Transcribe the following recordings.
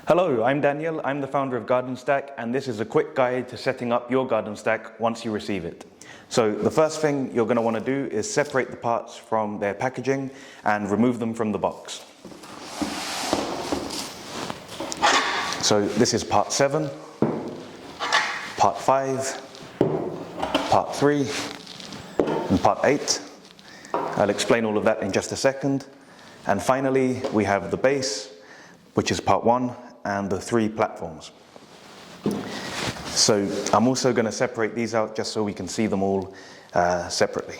Hello, I'm Daniel. I'm the founder of Garden Stack, and this is a quick guide to setting up your garden stack once you receive it. So the first thing you're going to want to do is separate the parts from their packaging and remove them from the box. So this is part 7, part 5, part 3, and part 8. I'll explain all of that in just a second. And finally, we have the base, which is part 1, and the 3 platforms. So I'm also going to separate these out just so we can see them all separately.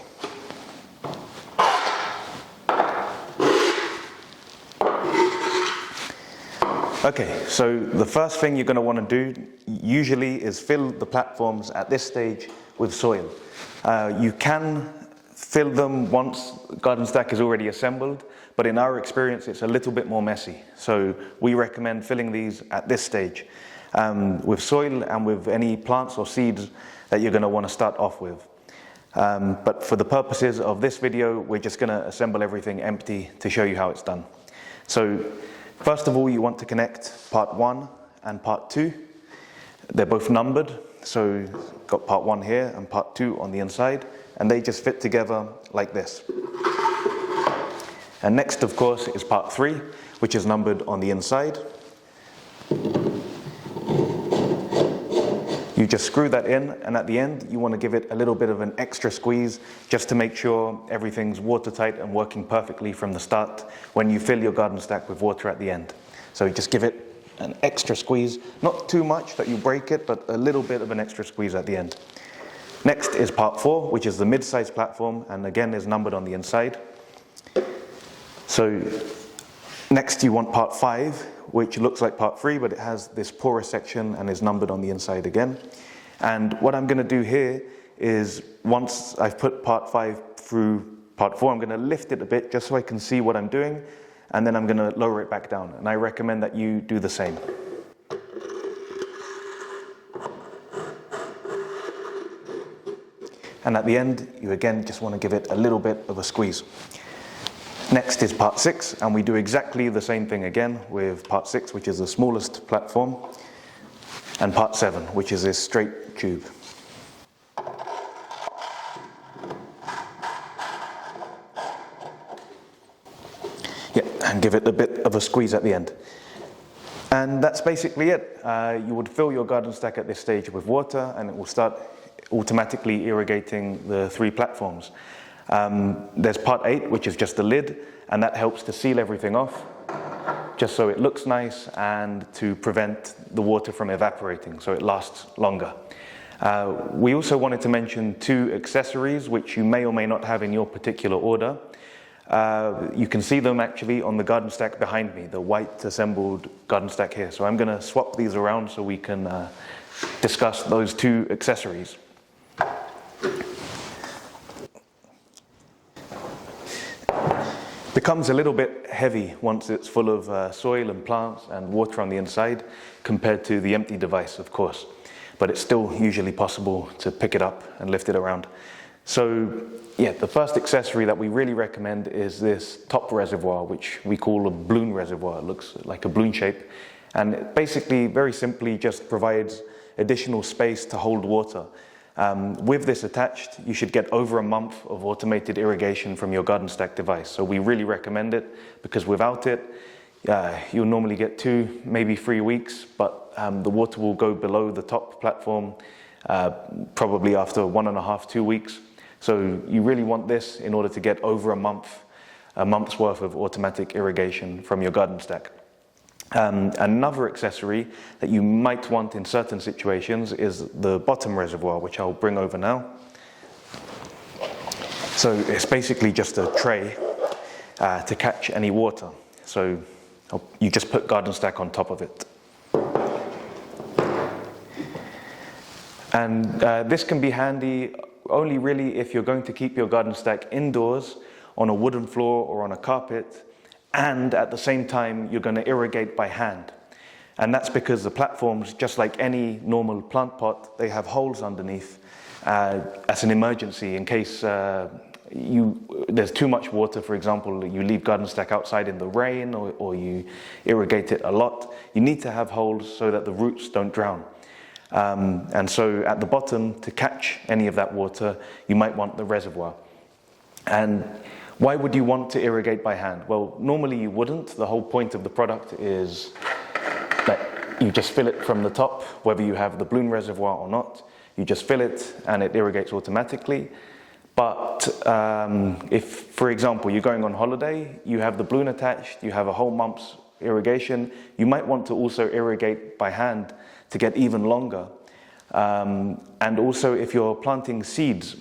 Okay, so the first thing you're going to want to do usually is fill the platforms at this stage with soil. You can fill them once Garden Stack is already assembled, but in our experience it's a little bit more messy. So we recommend filling these at this stage with soil and with any plants or seeds that you're going to want to start off with. But for the purposes of this video, we're just going to assemble everything empty to show you how it's done. So first of all, you want to connect part 1 and part 2. They're both numbered, so you've got part 1 here and part 2 on the inside, and they just fit together like this. And next, of course, is part 3, which is numbered on the inside. You just screw that in, and at the end, you want to give it a little bit of an extra squeeze just to make sure everything's watertight and working perfectly from the start when you fill your garden stack with water at the end. So just give it an extra squeeze, not too much that you break it, but a little bit of an extra squeeze at the end. Next is part 4, which is the mid-size platform, and again is numbered on the inside. So next you want part 5, which looks like part 3, but it has this porous section and is numbered on the inside again. And what I'm going to do here is, once I've put part 5 through part 4, I'm going to lift it a bit just so I can see what I'm doing, and then I'm going to lower it back down. And I recommend that you do the same. And at the end, you again just want to give it a little bit of a squeeze. Next is part 6, and we do exactly the same thing again with part 6, which is the smallest platform, and part 7, which is this straight tube. Yeah, and give it a bit of a squeeze at the end. And that's basically it. You would fill your garden stack at this stage with water, and it will start automatically irrigating the 3 platforms. There's part 8, which is just the lid, and that helps to seal everything off, just so it looks nice and to prevent the water from evaporating, so it lasts longer. We also wanted to mention 2 accessories, which you may or may not have in your particular order. You can see them actually on the garden stack behind me, the white assembled garden stack here. So I'm going to swap these around so we can discuss those 2 accessories. Becomes a little bit heavy once it's full of soil and plants and water on the inside compared to the empty device, of course. But it's still usually possible to pick it up and lift it around. So yeah, the first accessory that we really recommend is this top reservoir, which we call a balloon reservoir. It looks like a balloon shape. And it basically, very simply, just provides additional space to hold water. With this attached, you should get over a month of automated irrigation from your garden stack device. So we really recommend it, because without it, you'll normally get 2, maybe 3 weeks, but the water will go below the top platform probably after 1.5, 2 weeks. So you really want this in order to get over a month's worth of automatic irrigation from your garden stack. Another accessory that you might want in certain situations is the bottom reservoir, which I'll bring over now. So it's basically just a tray to catch any water. So you just put garden stack on top of it. And this can be handy only really if you're going to keep your garden stack indoors on a wooden floor or on a carpet, and at the same time you're going to irrigate by hand. And that's because the platforms, just like any normal plant pot, they have holes underneath as an emergency in case there's too much water, for example, you leave garden stack outside in the rain, or you irrigate it a lot, you need to have holes so that the roots don't drown. And so at the bottom, to catch any of that water, you might want the reservoir. And why would you want to irrigate by hand? Well, normally you wouldn't. The whole point of the product is that you just fill it from the top, whether you have the balloon reservoir or not. You just fill it and it irrigates automatically. But if, for example, you're going on holiday, you have the balloon attached, you have a whole month's irrigation, you might want to also irrigate by hand to get even longer. And also if you're planting seeds,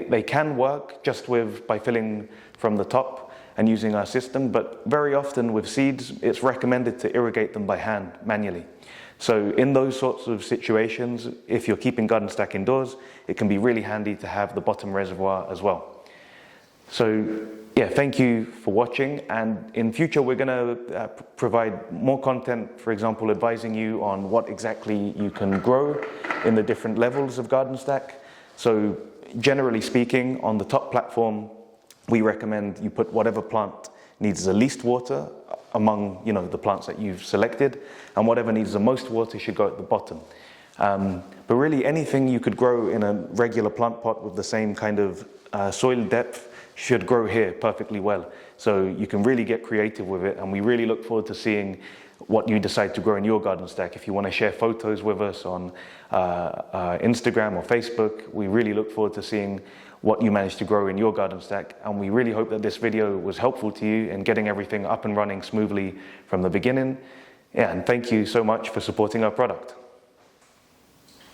they can work just by filling from the top and using our system, but very often with seeds, it's recommended to irrigate them by hand, manually. So in those sorts of situations, if you're keeping garden stack indoors, it can be really handy to have the bottom reservoir as well. So yeah, thank you for watching, and in future we're going to provide more content, for example, advising you on what exactly you can grow in the different levels of garden stack. So generally speaking, on the top platform, we recommend you put whatever plant needs the least water among the plants that you've selected, and whatever needs the most water should go at the bottom. But really anything you could grow in a regular plant pot with the same kind of soil depth should grow here perfectly well. So you can really get creative with it, and we really look forward to seeing what you decide to grow in your garden stack. If you want to share photos with us on Instagram or Facebook, we really look forward to seeing what you managed to grow in your garden stack, and we really hope that this video was helpful to you in getting everything up and running smoothly from the beginning. Yeah, and thank you so much for supporting our product.